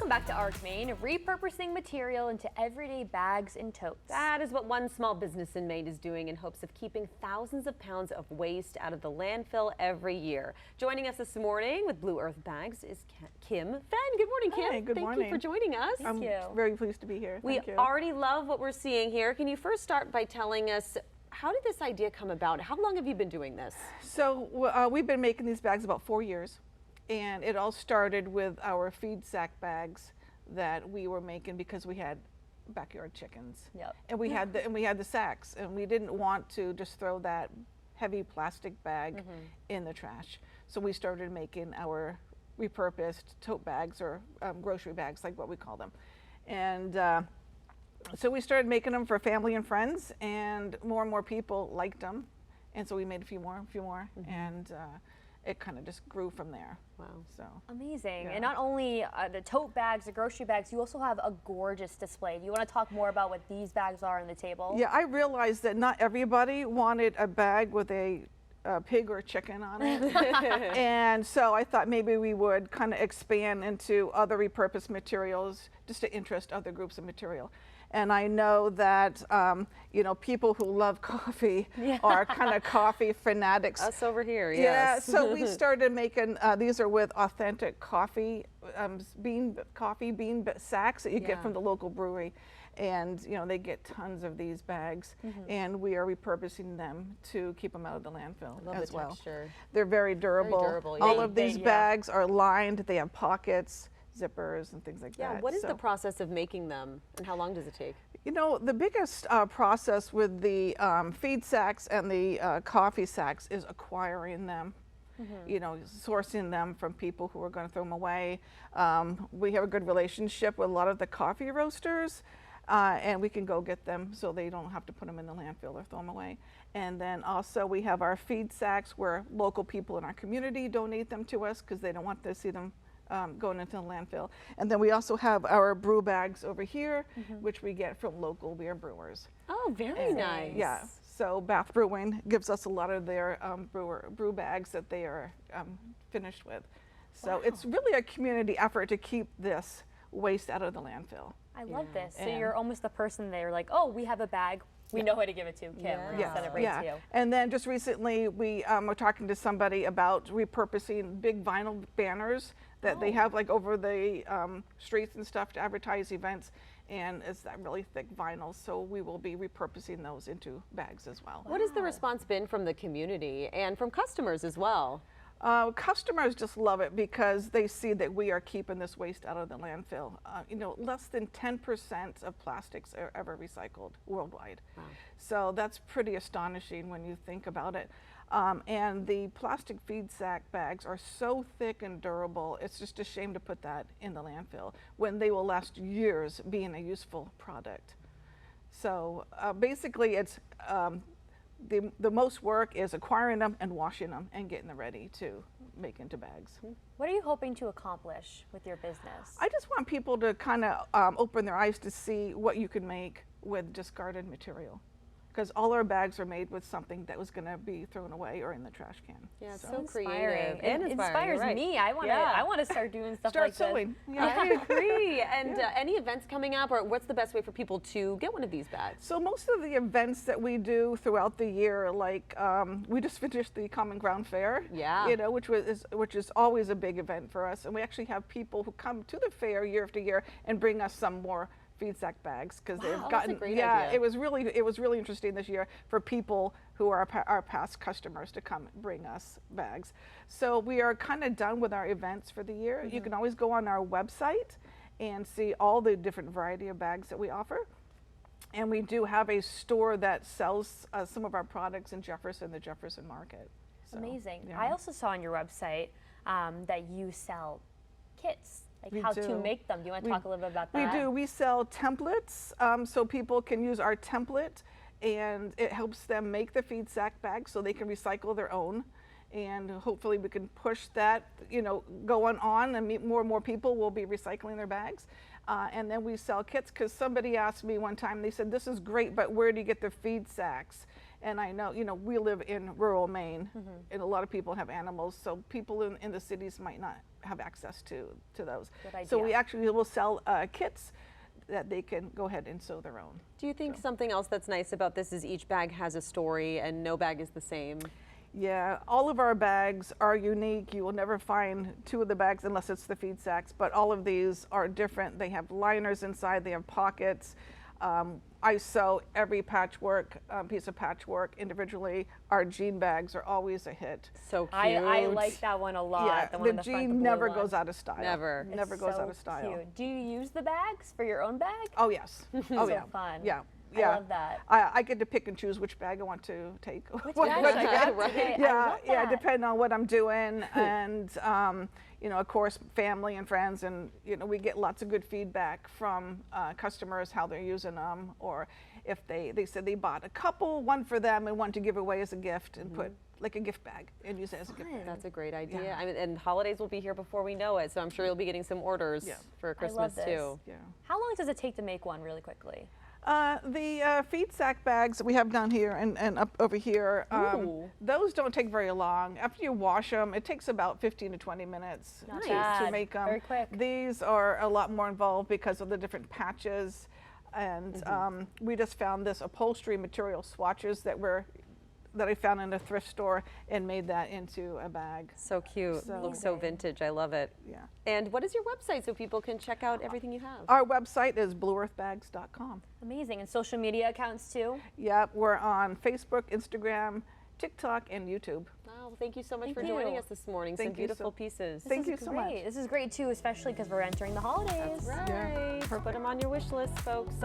Welcome back to ARC Maine, repurposing material into everyday bags and totes. That is what one small business in Maine is doing in hopes of keeping thousands of pounds of waste out of the landfill every year. Joining us this morning with Blue Earth Bags is Kim Fenn. Good morning, Kim. Hi, good morning. Thank you for joining us. I'm very pleased to be here. We Thank you. already love what we're seeing here. Can you first start by telling us, how did this idea come about? How long have you been doing this? So we've been making these bags about 4 years. And it all started with our feed sack bags that we were making because we had backyard chickens. Yep. And we had the sacks, and we didn't want to just throw that heavy plastic bag in the trash. So we started making our repurposed tote bags, or grocery bags, like what we call them. And so we started making them for family and friends, and more people liked them. And so we made a few more, and it kind of just grew from there. Wow. So Amazing. yeah. And not only the tote bags, the grocery bags, you also have a gorgeous display. Do you want to talk more about what these bags are on the table? Yeah, I realized that not everybody wanted a bag with a pig or chicken on it. And so I thought maybe we would kind of expand into other repurposed materials just to interest other groups of material. And I know that, you know, people who love coffee are kind of coffee fanatics. Us over here, yes. Yeah, so we started making, these are with authentic coffee, bean sacks that you get from the local brewery. And, you know, they get tons of these bags, and we are repurposing them to keep them out of the landfill as well. Texture. They're very durable. Very durable, yeah. All of these bags are lined, they have pockets, zippers, and things like that. Yeah, what is the process of making them, and how long does it take? You know, the biggest process with the feed sacks and the coffee sacks is acquiring them. You know, sourcing them from people who are going to throw them away. We have a good relationship with a lot of the coffee roasters, and we can go get them so they don't have to put them in the landfill or throw them away. And then also we have our feed sacks where local people in our community donate them to us because they don't want to see them going into the landfill. And then we also have our brew bags over here, which we get from local beer brewers. Oh, very nice. Yeah, so Bath Brewing gives us a lot of their brew bags that they are finished with. So it's really a community effort to keep this waste out of the landfill. I love this. So you're almost the person there, like, oh, we have a bag. We know who to give it to, Kim. We're going to send it right to you. And then just recently, we were talking to somebody about repurposing big vinyl banners that they have like over the streets and stuff to advertise events. And it's that really thick vinyl, so we will be repurposing those into bags as well. What has the response been from the community and from customers as well? Customers just love it because they see that we are keeping this waste out of the landfill. You know, less than 10% of plastics are ever recycled worldwide. Wow. So that's pretty astonishing when you think about it. And the plastic feed sack bags are so thick and durable, it's just a shame to put that in the landfill when they will last years being a useful product. So basically it's the most work is acquiring them and washing them and getting them ready to make into bags. What are you hoping to accomplish with your business? I just want people to kind of open their eyes to see what you can make with discarded material. Because all our bags are made with something that was going to be thrown away or in the trash can. Yeah, it's so so inspiring. creative and It inspiring. inspires me. I want to start doing stuff Start like sewing. this. Yeah. I agree. And any events coming up, or what's the best way for people to get one of these bags? So most of the events that we do throughout the year, like we just finished the Common Ground Fair, you know, which is always a big event for us, and we actually have people who come to the fair year after year and bring us some more feed sack bags because they've gotten that's a great idea. it was really interesting this year for people who are our past customers to come bring us bags. So we are kind of done with our events for the year. You can always go on our website and see all the different variety of bags that we offer. And we do have a store that sells some of our products in Jefferson, the Jefferson Market. So, Amazing. yeah. I also saw on your website that you sell kits. Like We how do. to make them. Do you want to talk a little bit about that? We do. We sell templates, so people can use our template, and it helps them make the feed sack bag so they can recycle their own. And hopefully we can push that, you know, going on, and more and more people will be recycling their bags. And then we sell kits, because somebody asked me one time, they said, this is great, but where do you get the feed sacks? And I know, we live in rural Maine, and a lot of people have animals, so people in the cities might not have access to those. Good So we idea. actually will sell kits that they can go ahead and sew their own. Do you think something else that's nice about this is each bag has a story and no bag is the same? Yeah, all of our bags are unique. You will never find two of the bags unless it's the feed sacks, but all of these are different. They have liners inside, they have pockets. I sew every patchwork, piece of patchwork individually. Our jean bags are always a hit. So cute. I like that one a lot. Yeah, the one in the the front, jean the never blue goes one. out of style. Never. Never It's goes so out of style. Cute. Do you use the bags for your own bag? Oh yes. Oh So yeah. fun. Yeah. I Yeah. love that. I get to pick and choose which bag I want to take. Which What- bag what should I bag- grab Right. today? I Yeah, love yeah, that. depending on what I'm doing, and of course, family and friends, and we get lots of good feedback from customers how they're using them, or if they said they bought a couple, one for them and one to give away as a gift, and put like a gift bag and use it as a gift bag. That's a great idea. Yeah. I mean, and holidays will be here before we know it, so I'm sure you'll be getting some orders Yeah. for Christmas this. too. Yeah. How long does it take to make one really quickly? The feed sack bags we have down here and up over here, Ooh. those don't take very long. After you wash them, it takes about 15 to 20 minutes Not to bad. make them. Very quick. These are a lot more involved because of the different patches. And we just found this upholstery material swatches that I found in a thrift store and made that into a bag. So cute. So- Looks so vintage. I love it. Yeah. And what is your website so people can check out everything you have? Our website is blueearthbags.com. Amazing. And social media accounts too? Yep, we're on Facebook, Instagram, TikTok, and YouTube. Wow, well, thank you so much Thank for joining you. us this morning. Thank Some you so- beautiful pieces. Thank This you is so much. great. This is great too, especially because we're entering the holidays. That's right. Put them on your wish list, folks.